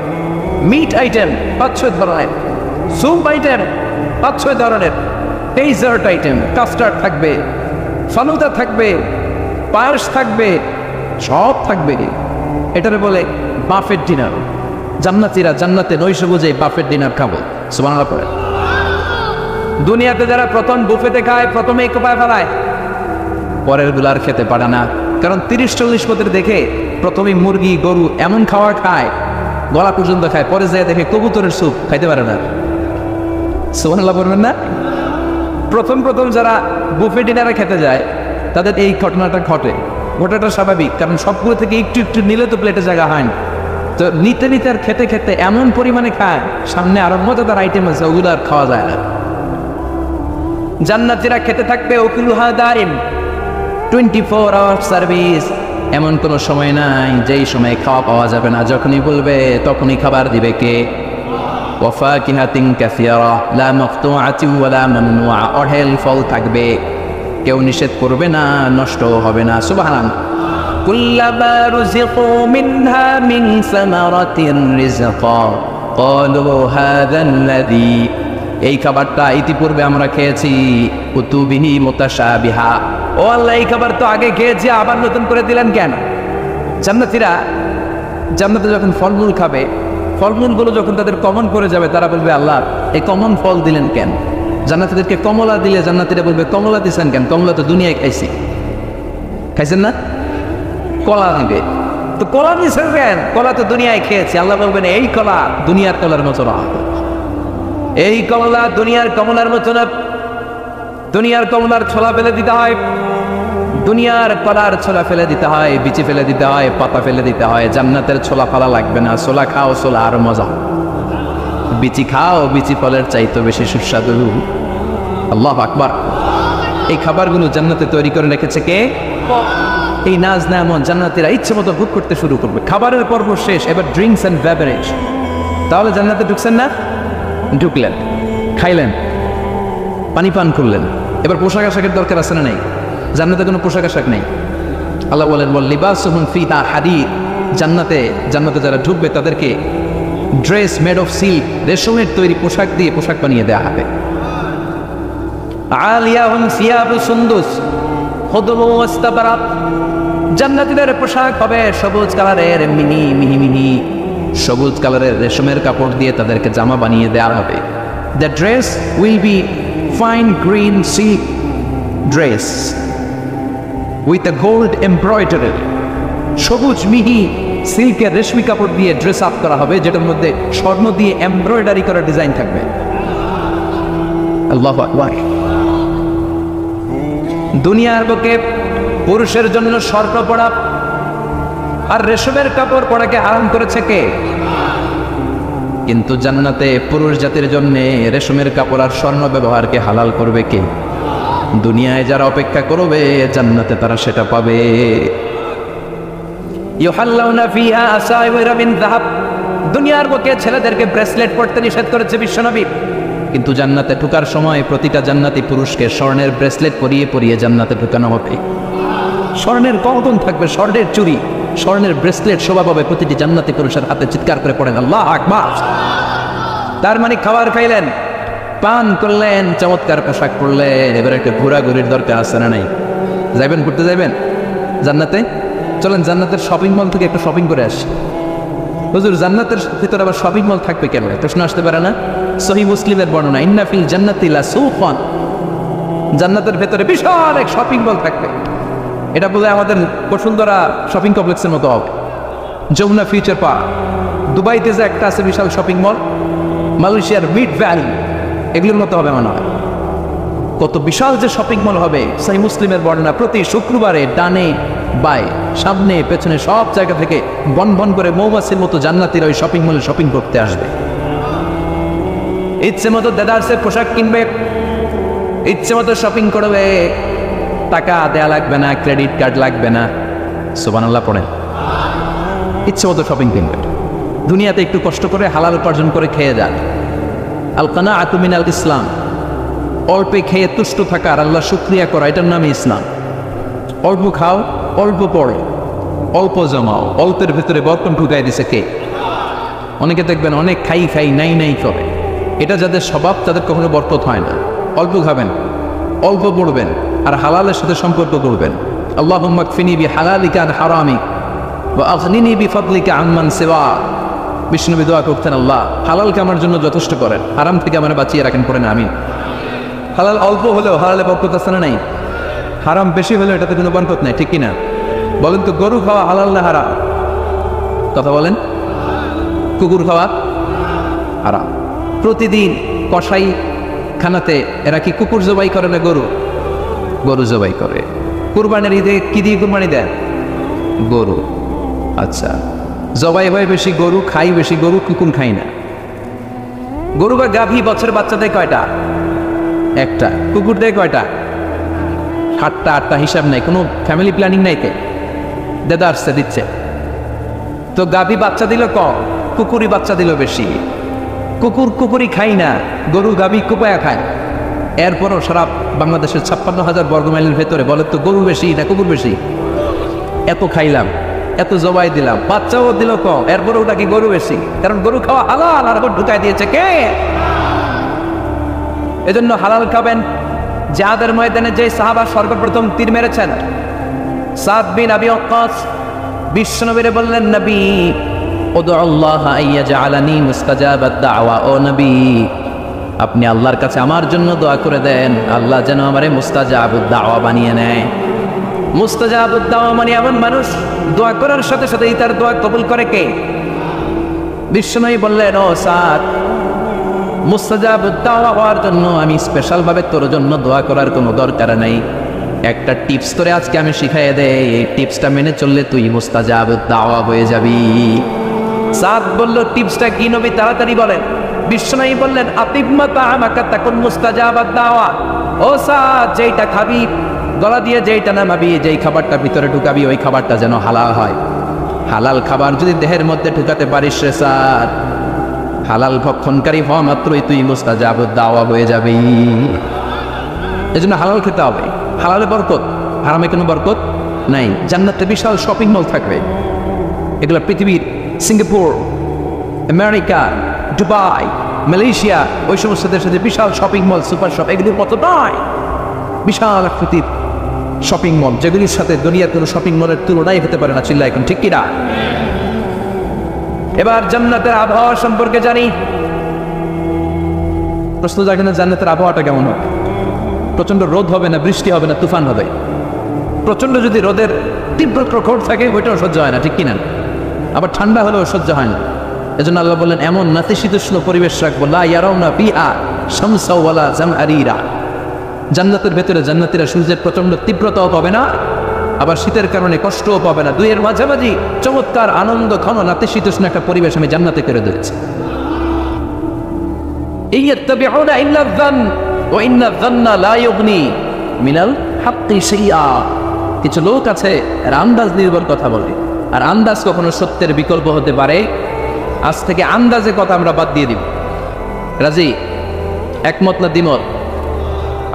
মিট আইটেম 5-6 ধরনের স্যুপ আইটেম 5-6 ধরনের ডেজার্ট আইটেম কাস্টার্ড থাকবে ফালুদা থাকবে পায়েস থাকবে সব থাকবে এটারে বলে বাফেট ডিনার জান্নাতীরা জান্নাতে নৈশ বুঝে বাফেট ডিনার খাবো, সুবহানাল্লাহ পড়ে। দুনিয়াতে যারা প্রথম বুফেতে খায় প্রথমেই কোপায় ফেলায়, পরের গুলার খেতে পারে না। কারণ 30-40 পদের দেখে প্রথমে মুরগি গরু এমন খাওয়া খায় গলা পর্যন্ত খায়, পরে যায় দেখে কবুতরের স্যুপ খাইতে পারে না। সুবহানাল্লাহ বলবেন না? প্রথম যারা বুফে ডিনারে খেতে যায় তাদের এই ঘটনাটা ঘটাটা স্বাভাবিক, কারণ সবগুলো থেকে একটু একটু নিলে তো প্লেটে জায়গা হয় না। তো নিতে নিতে আর খেতে খেতে এমন পরিমাণে খায়, সামনে আরো মজাদার আইটেম আছে, ওগুলো আর খাওয়া যায় না। জান্নাতীরা খেতে থাকবে উকুলুহা দাইম, 24 আওয়ার সার্ভিস। এমন কোনো সময় নাই যেই সময় খাওয়া পাওয়া যাবে না, যখনই বলবে তখনই খাবার দিবে কে? ওয়াফাকিহাতিন কাসীরা লা মাকতুআতিন ওয়ালা মামনুআ, অঢেল ফল থাকবে, কেউ নিষেধ করবে না, নষ্ট হবে না। সুবহানাল্লাহ। কুল্লামা রুযিকু মিনহা মিন সামারাতিন রিজকা ক্বালু হাযাল্লাযী, এই খাবারটা ইতিপূর্বে আমরা খেয়েছি, কুতুবিহি মুতাশাবিহা, ও আল্লাহ এই খাবার তো আগে খেয়েছি, আবার নতুন করে দিলেন কেন? জান্নাতীরা জান্নাতে যখন ফলমূল খাবে, ফলমূলগুলো যখন তাদের কমন করে যাবে, তারা বলবে আল্লাহ এই কমন ফল দিলেন কেন? জান্নাতীদেরকে কমলা দিলে জান্নাতীরা বলবে কমলা দিছেন কেন? কমলা তো দুনিয়ায় খাইছি, খাইছেন না? কলা দিবে, তো কলা দিছেন কেন? কলা তো দুনিয়ায় খেয়েছি। আল্লাহ বলবেন এই কলা দুনিয়ার কলার মতো না, এই কমলা দুনিয়ার কমলার মতো না। দুনিয়ার কমলার ছোলা ফেলে দিতে হয়, দুনিয়ার কলার ছোলা ফেলে দিতে হয়, বিচি ফেলে দিতে হয়, পাতা ফেলে দিতে হয়। জান্নাতের ছোলা ফেলা লাগবে না, ছোলা খাও, ছোলা আর মজা। বিচি খাও, বিচি ফলের চাইতে বেশি সুস্বাদু। আল্লাহু আকবার। এই খাবারগুলো জান্নাতে তৈরি করে রেখেছে কে? এই নাজ নেমন জান্নাতীরা ইচ্ছে মতো ভোগ করতে শুরু করবে। খাবারের পর্ব শেষ, এবার ড্রিঙ্কস এন্ড বেভারেজ। তাহলে জান্নাতে ঢুকছেন না? ঢুকলেন, খাইলেন, পানি পান করলেন, এবার পোশাক আশাকের দরকার আছে না? নেই। জান্নাতে কোনো পোশাক আশাক নেই। আল্লাহ বলেন ওয়াল লিবাসুহুম ফিহা হাদীদ, জান্নাতে যারা ঢুকবে তাদেরকে ড্রেস মেড অফ সিল্ক, রেশমের তৈরি পোশাক দিয়ে পোশাক বানিয়ে দেওয়া হবে। আলিয়াহুম সিয়াবু সুন্দুস খুদরু ওয়াস্তাবরাক, জান্নাতীদের পোশাক হবে সবুজ কালারের, মিহি সবুজ কালারের রেশমের কাপড় দিয়ে তাদেরকে জামা বানিয়ে দেওয়া হবে। The dress will be fine green silk dress with a gold embroidery, সবুজ মিহি সিল্কের রেশমি কাপড় দিয়ে ড্রেস আপ করা হবে, যেটার মধ্যে স্বর্ণ দিয়ে এমব্রয়ডারি করা ডিজাইন থাকবে। আল্লাহু আকবার। দুনিয়ার বুকে পুরুষের জন্য স্বর্ণ পড়া আর রেশমের কাপড় পরাকে হারাম করেছে কে? কিন্তু জান্নাতে পুরুষ জাতির জন্য রেশমের কাপড় আর স্বর্ণ ব্যবহারকে হালাল করবে কে? দুনিয়ায় যারা অপেক্ষা করবে জান্নাতে তারা সেটা পাবে। ইউহাল্লাউনা ফিহা আসাইওয়ারা মিন যাহাব, দুনিয়ার বুকে ছেলেদেরকে ব্রেসলেট পরতে নিষেধ করেছে বিশ্বনবী, কিন্তু জান্নাতে ঢোকার সময় প্রতিটা জান্নাতি পুরুষকে স্বর্ণের ব্রেসলেট পরিয়ে পরিয়ে জান্নাতে ঢোকানো হবে। স্বর্ণের গহনা থাকবে, স্বর্ণের চুড়ি, স্বর্ণের ব্রেসলেট শোভা পাবে প্রতিটি জান্নাতি পুরুষের হাতে। চিৎকার করে পড়েন আল্লাহু আকবার। তার মানে খাবার খাইলেন, পান করলেন, চমৎকার পোশাক পরলেন, এবার একটা ঘোরাঘুরির দরকার আছে না নাই? যাইবেন, ঘুরতে যাইবেন জান্নাতে? চলেন জান্নাতের শপিং মল থেকে একটু শপিং করে আসি। হুজুর জান্নাতের ভিতরে আবার শপিং মল থাকবে কেন? প্রশ্ন আসতে পারে না? সহিহ মুসলিমের বর্ণনা, ইন্না ফিল জান্নাতি লাসুকান, জান্নাতের ভেতরে বিশাল এক শপিং মল থাকবে। এটা বলে আমাদের বসুন্ধরা শপিং কমপ্লেক্সের মতো হবে, যমুনা ফিউচার পার্ক, দুবাইতে যে একটা আছে বিশাল শপিং মল, মালয়েশিয়ার মিড ভ্যালি, এগুলোর মতো হবে মনে হয়। কত বিশাল যে শপিং মল হবে। সহিহ মুসলিমের বর্ণনা, প্রতি শুক্রবারে ডানে বায়ে সামনে পেছনে সব জায়গা থেকে বন বন করে মৌমাছির মতো জান্নাতীরা ওই শপিং মলে শপিং করতে আসবে। ইচ্ছে মতো দেদারসের পোশাক কিনবে, ইচ্ছে মতো শপিং করবে, টাকা দেয়া লাগবে না, ক্রেডিট কার্ড লাগবে না। সুবহানাল্লাহ পড়েন। ইচ্ছে মতো শপিং কিনবে। দুনিয়াতে একটু কষ্ট করে হালাল উপার্জন করে খেয়ে যান। আল কানাআতু মিনাল ইসলাম, অল্পে খেয়ে তুষ্ট থাকা আর আল্লাহ শুকরিয়া করা, এটার নামই ইসলাম। অল্প খাও, অল্প পড়ো, অল্প জমাও, অল্পের ভেতরে বরকত ঢুকাই দিছে কে? অনেকে দেখবেন অনেক খাই নাই করে, এটা যাদের স্বভাব তাদের কখনো বরকত হয় না। অল্প খাবেন, অল্প পড়বেন আর হালালের সাথে সম্পর্ক করবেন। আল্লাহুম্মা কফিনি বিহালালিকা আন হারামিক ওয়া আগনিনি বিফাদলিকা আম্মান সিওয়াক, বিষ্ণুনবী দোয়া করতেন, আল্লাহ হালালকে আমার জন্য যথেষ্ট করেন, হারাম থেকে আমার বাঁচিয়ে রাখেন, পড়েন আমিন। হালাল অল্প হলেও হালালে বরকত আছে না নাই? হারাম বেশি হলেও এটাতে কোনো বরকত নাই, ঠিক কিনা? বলেন তো, গরু খাওয়া হালাল না হারাম? কথা বলেন। কুকুর খাওয়া হারাম। প্রতিদিন কসাই খানাতে এরা কি কুকুর জবাই করে না গরু? গরু জবাই করে। কুরবানির ঈদে কি দিয়ে কুরবানি দেন? গরু। আচ্ছা, জবাই হয় বেশি গরু, খাই বেশি গরু, কুকুর খাই না। গরু বা গাভী বছরের বাচ্চা দেয় কয়টা? একটা। কুকুর দেয় কয়টা? 7টা 8টা, হিসাব নাই, কোনো ফ্যামিলি প্ল্যানিং নাই। কে দেদা আসছে দিচ্ছে। তো গাভী বাচ্চা দিল কম, কুকুরই বাচ্চা দিল বেশি। কুকুরই খাই না, গরু গাভী কুপায়া খায়। এরপরও সারা বাংলাদেশের 56,000 বর্গমাইলের ভেতরে বলে তো গরু বেশি না কুকুর বেশি? এত খাইলাম, এত জবাই দিলাম, বাচ্চাও দিল কম, এরপরে ওটা কি গরু বেশি? কারণ গরু খাওয়া হালাল, আর ঢুকাই দিয়েছে কে? এজন্য হালাল খাবেন। জিহাদের ময়দানে যে সাহাবা সর্বপ্রথম তীর মেরেছেন, সাদ বিন আবি ওয়াক্কাস, বিশ্বনবীরে বললেন, নবী উদউল্লাহ আইয়াজআলানি মুস্তাজাবাদ দাওয়া, ও নবী আপনি আল্লাহর কাছে আমার জন্য দোয়া করে দেন, আল্লাহ যেন আমারে মুস্তাজাবুদ দাওয়া বানিয়ে নেয়। মুস্তাজাবুদ দাওয়া মানে এমন মানুষ দোয়া করার সাথে সাথেই তার দোয়া কবুল করে কে? বিশ্বনবী বললেন, ও সাদ, মুস্তাজাবুদ দাওয়া হওয়ার জন্য আমি স্পেশাল ভাবে তোর জন্য দোয়া করার কোনো দরকার নাই। একটা টিপস তোরে আজকে আমি শিখাইয়ে দেই, এই টিপসটা মেনে চললে তুই মুস্তাজাবুদ দাওয়া হয়ে যাবি। সাদ বলল, টিপসটা কি নবী? তাড়াতাড়ি বলেন। বিশ্বনবী বললেন, আতিম্মা তাআমাকা তাকুন মুস্তাজাবাদ দাওয়া। ও সাদ, যেইটা খাবি গলা দিয়ে, যেইটা নামাবি, যেই খাবারটা ভিতরে ঢুকাবি, ওই খাবারটা যেন হালাল হয়। হালাল খাবার যদি দেহের মধ্যে ঢুকাতে পারিস রে সাদ, হালাল ভক্ষণকারী হওয়া মাত্রই তুই মুস্তাজাবুদ দাওয়া হয়ে যাবি। এজন্য হালাল খেতে হবে। হালালে বরকত, হারামে কোনো বরকত নাই। জান্নাতে বিশাল শপিং মল থাকবে, এগুলো পৃথিবীর সিঙ্গাপুর, আমেরিকা, দুবাই, মালয়েশিয়া, ওই সমস্ত দেশে বিশাল শপিং মল, সুপার শপ, এগুলির মতো নয়। বিশাল আকৃতির শপিং মল, যেগুলির সাথে দুনিয়ার কোনো শপিং মলের তুলনাই হতে পারে না। চিল্লা এখন ঠিক কিনা? এবার জান্নাতের আবহাওয়া সম্পর্কে জানি। প্রশ্ন জাগে না, জান্নাতের আবহাওয়াটা কেমন হবে? প্রচন্ড রোদ হবে না, বৃষ্টি হবে না, তুফান হবে? প্রচন্ড যদি রোদের তীব্র প্রখর থাকে, ওইটাও সহ্য হয় না, ঠিক কিনা? আবার ঠান্ডা হলেও সহ্য হয় না। এজন্য আল্লাহ বললেন, এমন নাতিশীতোষ্ণ পরিবেশ রাখবো, লা ইয়ারাউনা ফিহা শামসা ওয়ালা জামহারিরা। জান্নাতের ভেতরে জান্নাতীরা সূর্যের প্রচন্ড তীব্রতাও পাবে না, আবার শীতের কারণে কষ্টও পাবে না। দুইয়ের মাঝামাঝি চমৎকার আনন্দ ঘন নাতিশীতোষ্ণ একটা পরিবেশ আমি জান্নাতে করে দিয়েছি। ইয়াত্তাবিউনা ইল্লা যান ওয়া ইন্না যান্না লা ইউগনি মিনাল হাক্কি শাইআ। কিছু লোক আছে এরা আন্দাজ নির্ভর কথা বলে, আর আন্দাজ কখনো সত্যের বিকল্প হতে পারে। আজ থেকে আন্দাজে কথা আমরা বাদ দিয়ে দিব। রাজি? একমত না দ্বিমত?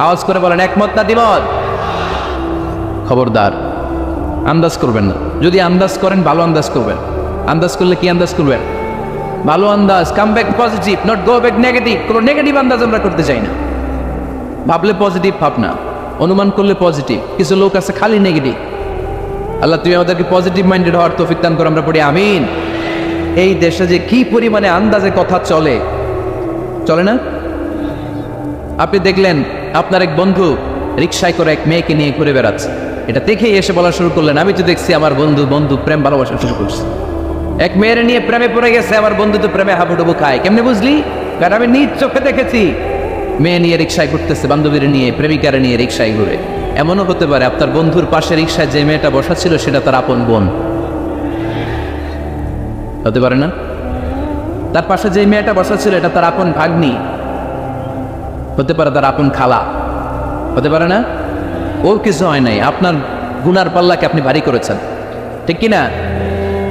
আওয়াজ করে বলেন, একমত না দ্বিমত? খবরদার আন্দাজ করবেন না। যদি আন্দাজ করেন, ভালো আন্দাজ করবেন। আন্দাজ করলে কি আন্দাজ করবেন? ভালো আন্দাজ। Come back positive, not go back negative. কোনো নেগেটিভ আন্দাজ আমরা করতে চাই না। ভাবলে পজিটিভ ভাবনা, অনুমান করলে পজিটিভ। কিছু লোক আছে খালি নেগেটিভ। আল্লাহ তুমি আমাদেরকে পজিটিভ মাইন্ডেড হওয়ার তৌফিক দান করে, আমরা পড়ি আমিন। এই দেশে যে কি পরিমাণে আন্দাজে কথা চলে, চলে না? আপনি দেখলেন আপনার এক বন্ধু রিক্সায় করে এক মেয়েকে নিয়ে ঘুরে বেড়াচ্ছে, এটা দেখেই এসে বলা শুরু করলেন, আমি তো দেখছি আমার বন্ধু প্রেম ভালোবাসা শুরু করছে। এক মেয়ের নিয়ে প্রেমে পড়ে গেছে, আমার বন্ধু তো প্রেমে হাবুডুবু খায়। কেমনে বুঝলি? কারণ আমি নিজ চোখে দেখেছি। মেয়ে নিয়ে রিক্সায় ঘুরতেছে, বান্ধবীর নিয়ে, প্রেমিকারে নিয়ে রিক্সায় ঘুরে। এমনও হতে পারে আপনার বন্ধুর পাশে রিক্সায় যে মেয়েটা বসা ছিল সেটা তার আপন বোন, হতে পারে না? তার পাশে যে মেয়েটা বসা ছিল এটা তার আপন ভাগ্নি, হতে পারে তার আপন খালা, হতে পারে না? ওর কিছু হয় নাই, আপনার গুনার পাল্লাকে আপনি ভারী করেছেন, ঠিক কিনা?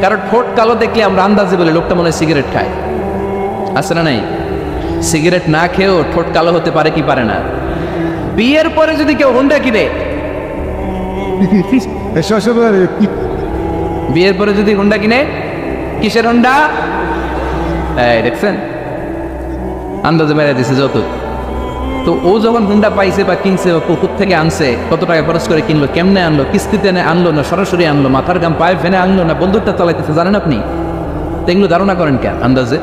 কারণ ঠোঁট কালো দেখলে আমরা আন্দাজে বলি লোকটা মনে হয় সিগারেট খায়, আছে না নাই? সিগারেট না খেয়েও ঠোঁট কালো হতে পারে কি পারে না? বিয়ের পরে যদি কেউ হুন্ডা কিনে, বিয়ের পরে যদি হুন্ডা কিনে, কিসের হুন্ডা? দেখছেন আন্দাজে মেরে দিছে যত। তো ও যখন হুন্ডা পাইছে বা কিনছে, পুকুর থেকে আনছে, কত টাকা খরচ করে কিনলো, কেমনে আনলো, কিস্তিতে আনলো না সরাসরি আনলো, মাথার গাম পায়ে ফেনে আনলো না বন্দুকটা চালাইতেছে, জানেন আপনি? তো এগুলো ধারণা করেন কেন? আন্দাজে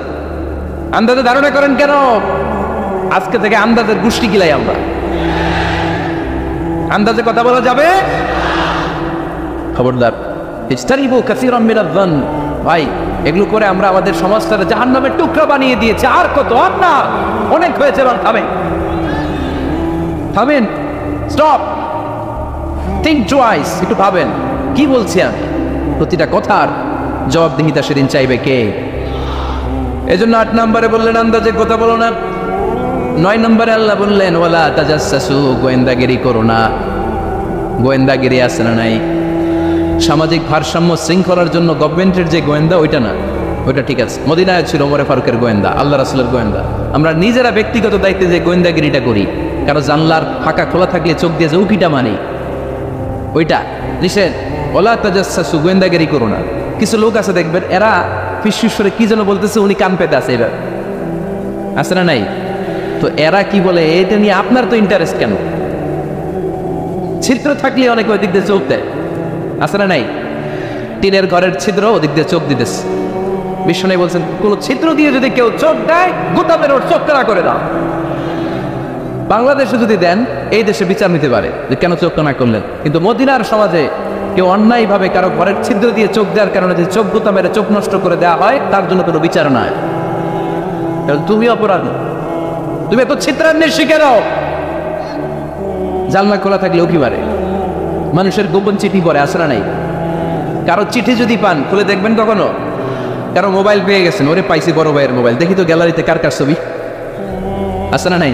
আন্দাজে ধারণা করেন কেন? আজকে থেকে আন্দাজের গোষ্ঠী গিলাই আমরা। আন্দাজে কথা বলা যাবে? খবরদার। ইজতানিবু কাসীরাম মিনায-যন। ভাই, এগুলো করে আমরা আমাদের সমাজটাকে জাহান্নামের টুকরা বানিয়ে দিয়েছি। আর কত? আর না, অনেক হয়েছে। এবার থামেন, থামেন, স্টপ, থিঙ্ক টুয়াইস। একটু ভাবেন কি বলছি আমি। প্রতিটা কথার জবাবদিহিতা সেদিন চাইবে কে? এজন্য 8 নম্বরে বললেন আন্দাজে কথা বলো না। 9 নম্বরে আল্লাহ বললেন ওয়ালা তাজাসসু, গোয়েন্দাগিরি করো না। গোয়েন্দাগিরি আছে না নাই? সামাজিক ভারসাম্য শৃঙ্খলার জন্য গভর্নমেন্টের যে গোয়েন্দা, ওইটা না, ওইটা ঠিক আছে। মদিনায় ছিল ওমরে ফারুকের গোয়েন্দা, আল্লাহ রাসূলের গোয়েন্দা। আমরা নিজেরা ব্যক্তিগত দায়িত্বে যে গোয়েন্দাগিরিটা করি, কারো জানলার ফাঁকা খোলা থাকলে চোখ দিয়ে যে উকিটা মানি, ওইটা নিষেধ। ওয়ালা তাজাসসু, গোয়েন্দাগিরি করো না। কিছু লোক আছে দেখবেন, এরা ফিসফিসরে কি যেন বলতেছে, উনি কান পেতে আছে। এবার আছে না নাই? তো এরা কি বলে, এটা নিয়ে আপনার তো ইন্টারেস্ট কেন? ছিদ্র থাকলে অনেকে ওই দিক দিয়ে চোখ দেয়, আছে না নাই? টিনের ঘরের ছিদ্র, ওদিক দিয়ে চোখ দিতেছে। বিষ্ণু বলছেন কোন ছিদ্র দিয়ে যদি কেউ চোখ দেয়, গোতাবের ওর চোখ কানা করে দাও। বাংলাদেশে যদি দেন, এই দেশে বিচার নিতে পারে যে কেন চোখ কানা করলেন। কিন্তু মদিনার সমাজে কেউ অন্যায় ভাবে কারো ঘরের ছিদ্র দিয়ে চোখ দেওয়ার কারণে যে চোখ গোতা মেরে চোখ নষ্ট করে দেওয়া হয়, তার জন্য কোনো বিচার নাই। তুমি অপরাধ, তুমি এত ছিদ্রান্বের শিখে নাও। জানলা খোলা থাকলেও কি পারে? মানুষের গোপন চিঠি পড়ে, আছে না নাই? কারো চিঠি যদি পান, খুলে দেখবেন কখনো? কারো মোবাইল পেয়ে গেছেন, ওরে পাইছি বড় ভাইয়ের মোবাইল, দেখি তো গ্যালারিতে কার কার ছবি, আছে না নাই?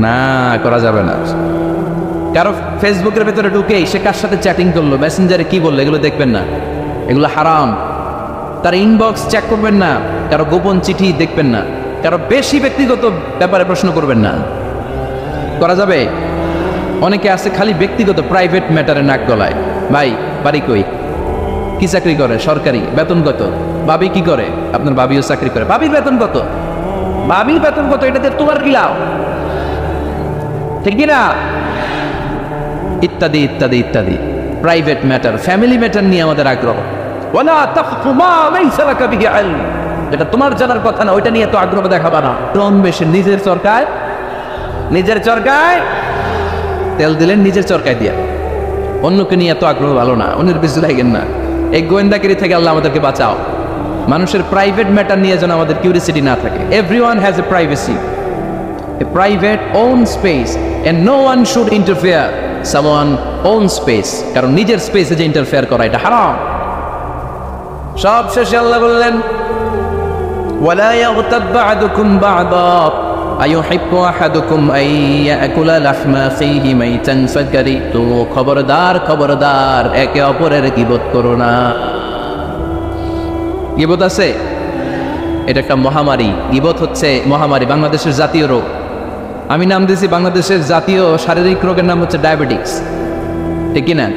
না, করা যাবে না। কারো ফেসবুকের ভেতরে ঢুকে সে কার সাথে চ্যাটিং করলো, মেসেঞ্জারে কি বললো, এগুলো দেখবেন না, এগুলো হারাম। তার ইনবক্স চেক করবেন না, কারো গোপন চিঠি দেখবেন না, কারো বেশি ব্যক্তিগত ব্যাপারে প্রশ্ন করবেন না। করা যাবে? অনেকে আছে খালি ব্যক্তিগত প্রাইভেট ম্যাটারে নাক গলায়। ভাই, বাড়ি কই, কি চাকরি করে, সরকারি, বেতন কত? ভাবি কি করে? আপনার ভাবিও চাকরি করে, ভাবির বেতন কত? ভাবির বেতন কত? এটাতে তোমার কি লাভ? ঠিক কিনা? ইত্যাদি ইত্যাদি ইত্যাদি। প্রাইভেট ম্যাটার, ফ্যামিলি ম্যাটার নিয়ে আমাদের আগ্রহ। ওয়ালা তাকফু মা লাইসা লাকা বিহি ইলম, যেটা তোমার জানার কথা না, ওইটা নিয়ে তো আগ্রহ দেখাবা না। টন বেশি নিজের চরকায়, নিজের চরকায় তেল দিলেন, নিজের চরকায় দিয়া। অন্যকে নিয়ে এত আগ্রহ ভালো না, অন্যের বেশি লাগেন না। এই গোয়েন্দাগিরি থেকে আল্লাহ আমাদেরকে বাঁচাও। মানুষের প্রাইভেট ম্যাটার নিয়ে যেন আমাদের কিউরিসিটি না থাকে। Everyone has a privacy, a private own space, and no one should interfere someone own space. কারণ নিজের স্পেসে যে ইন্টারফেয়ার করা, এটা হারাম। সব শেষে আল্লাহ বললেন ওয়ালা ইয়াগতাব বা'দুকুম বা'দা আইয়ুহিব্বু আহাদুকুম আইয়াকুলা লাহমা আখিহি মাইতান ফাকারিতুমু। খবরদার, খবরদার, একে অপরের গীবত করো না। গীবত আছে, এটা একটা মহামারী। গীবত হচ্ছে মহামারী, বাংলাদেশের জাতীয় রোগ। আমি নাম দিয়েছি বাংলাদেশের জাতীয় শারীরিক রোগের নাম হচ্ছে ডায়াবেটিক্স, ঠিক কিনা?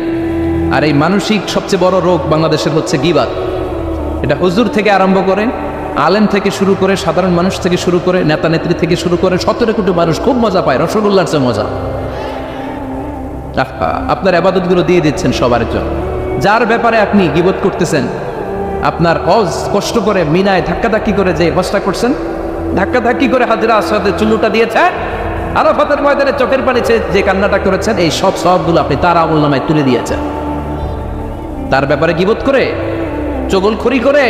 আর এই মানসিক সবচেয়ে বড় রোগ বাংলাদেশের হচ্ছে গীবত। এটা হুজুর থেকে আরম্ভ করে, আলেম থেকে শুরু করে, সাধারণ মানুষ থেকে শুরু করে, নেতা নেত্রী থেকে শুরু করে 17 কোটি মানুষ খুব মজা পায়, রসগোল্লার চেয়ে মজা। আপনার ইবাদতগুলো দিয়ে দিচ্ছেন সবার জন্য। যার ব্যাপারে আপনি গীবত করতেছেন, আপনার হজ কষ্ট করে মিনায় ধাক্কাধাক্কি করে যে হজটা করছেন, ধাক্কাধাক্কি করে হাজরা আসওয়াদের চুল্লুটা দিয়েছে, আরাফাতের ময়দানে চোখের পানি যে কান্নাটা করেছেন, এই সব সবগুলো আপনি তার আমলনামায় তুলে দিয়েছেন। তার ব্যাপারে গীবত করে, চগলখড়ি করে,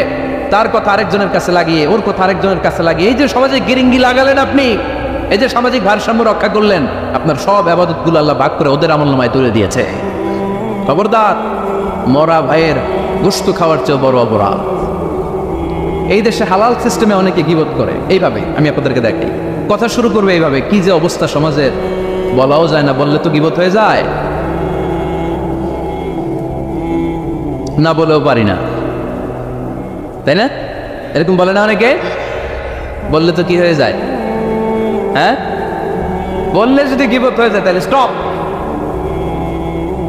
তার কথা আরেকজনের কাছে লাগিয়ে, ওর কথা আরেকজনের কাছে লাগিয়ে, এই যে সমাজে গিরিঙ্গি লাগালেন আপনি, এই যে সামাজিক ভারসাম্য রক্ষা করলেন, আপনার সব ইবাদতগুলো আল্লাহ ভাগ করে ওদের আমলনামায় তুলে দিয়েছে। খবরদার, মরা ভাইয়ের গোশত খাওয়ার চেয়ে বড় অপরাধ। এই দেশে হালাল সিস্টেমে অনেকে গীবত করে এইভাবে। আমি আপনাদেরকে দেখাই, কথা শুরু করবে এইভাবে। কি যে অবস্থা সমাজের, বলাও যায় না, বললে তো গীবত হয়ে যায়, না বলেও পারি না, তাই না? এরকম বলে না অনেকে? বললে তো কি হয়ে যায়? হ্যাঁ, বললে যদি গীবত হয়ে যায় তাহলে স্টপ।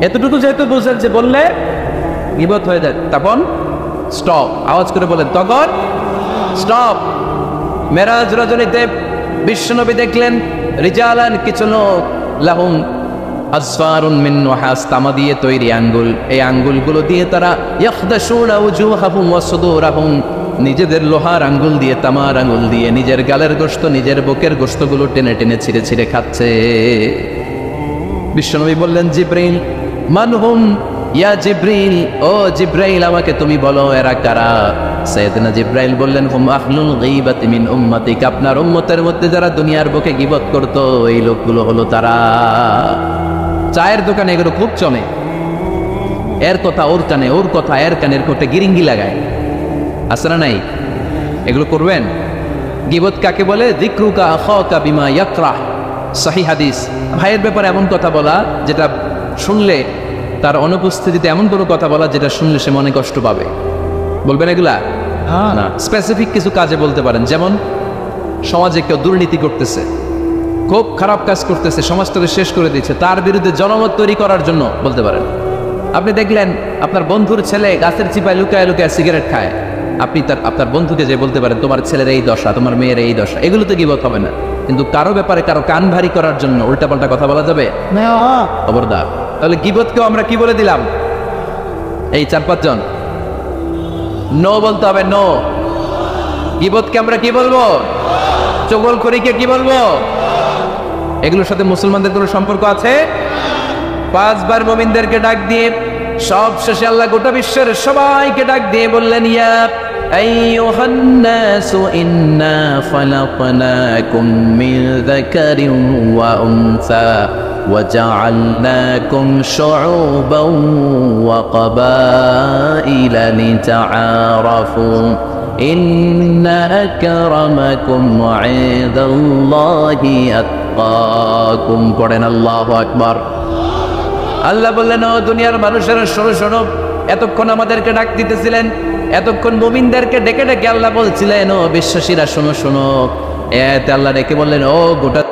এতটুকু যেহেতু বুঝেন যে বললে গীবত হয়ে যায়, তখন স্টপ। আওয়াজ করে বলেন তখন স্টপ। মেরাজ রজনীতে বিশ্বনবী দেখলেন রিজালান, কিছু লোক, লাহুম আসফারুন মিন নুহাস, তামা দিয়ে তৈরি আঙ্গুল। এই আঙ্গুলগুলো দিয়ে তারা ইয়াখদাশুনা উজুহাহুম ওয়া সুদুরাহুম, নিজেদের লোহার আঙ্গুল দিয়ে, তামার আঙ্গুল দিয়ে নিজের গালের গোশত, নিজের বুকের গোশতগুলো টেনে টেনে ছিঁড়ে ছিঁড়ে খাচ্ছে। বিশ্বনবী বললেন, জিব্রাইল মানহুম ইয়া জিব্রাইল, ও জিব্রাইল আমাকে তুমি বলো এরা কারা? সাইয়েদনা জিব্রাইল বললেন, হুম আহলুল গীবাতি মিন উম্মতিক, আপনার উম্মতের মধ্যে যারা দুনিয়ার বুকে গীবত করত এই লোকগুলো হলো তারা। চায়ের দোকানে এগুলো খুব চলে, এর কথা ওর কানে, ওর কথা এর কানের কোটে গিরিঙ্গি লাগায়, আছে না নাই? এগুলো করবেন? গীবত কাকে বলে? যিকরুকা আখাকা বিমা ইয়াকরাহ, সহিহ হাদিস। ভাইয়ের ব্যাপারে এমন কথা বলা যেটা শুনলে, তার অনুপস্থিতিতে এমন কোনো কথা বলা যেটা শুনলে সে মনে কষ্ট পাবে। বলবেন এগুলা? না, স্পেসিফিক কিছু কাজে বলতে পারেন। যেমন সমাজে কেউ দুর্নীতি করতেছে, খুব খারাপ কাজ করতেছে, সমাজটাকে শেষ করে দিচ্ছে, তার বিরুদ্ধে জনমত তৈরি করার জন্য বলতে পারেন। আপনি দেখলেন আপনার বন্ধুর ছেলে গাছের চিপায় লুকায় লুকায় সিগারেট খায়, আপনি আপনার বন্ধুকে যে বলতে পারেন তোমার ছেলের এই দশা, তোমার মেয়ের এই দশা। এগুলো তো গীবত হবে না, কিন্তু কারো ব্যাপারে কারো কান ভারী করার জন্য উল্টাপাল্টা কথা বলা যাবে? খবরদার। তাহলে গীবতকেও আমরা কি বলে দিলাম? এই 4-5 জন নো বলতে হবে, নো। গীবতকে আমরা কি বলবো? চগলখড়িকে কি বলবো? এগুলোর সাথে মুসলমানদের কোনো সম্পর্ক আছে? 5 বার মুমিনদেরকে ডাক দিয়ে সব শেষে আল্লাহ গোটা বিশ্বের সবাইকে ডাক দিয়ে বললেন, ইয়া আইয়ুহান নাসু ইন্না খালাকনাকুম মিন যাকারিন ওয়া উনসা ওয়া জাআলনাকুম শুউবান ওয়া কাবাইলা লিতাআরাফু ইন্না আকরামাকুম ইনদাল্লাহি আতকাকুম। পড়েন আল্লাহু আকবার। আল্লাহ বললেন, ও দুনিয়ার মানুষেরা শোনো শোনো, এতক্ষণ আমাদেরকে ডাক দিতেছিলেন, এতক্ষণ মুমিনদেরকে ডেকে ডেকে আল্লাহ বলছিলেন, ও বিশ্বাসীরা শোনো শোনো। এতে আল্লাহ ডেকে বললেন, ও গোটা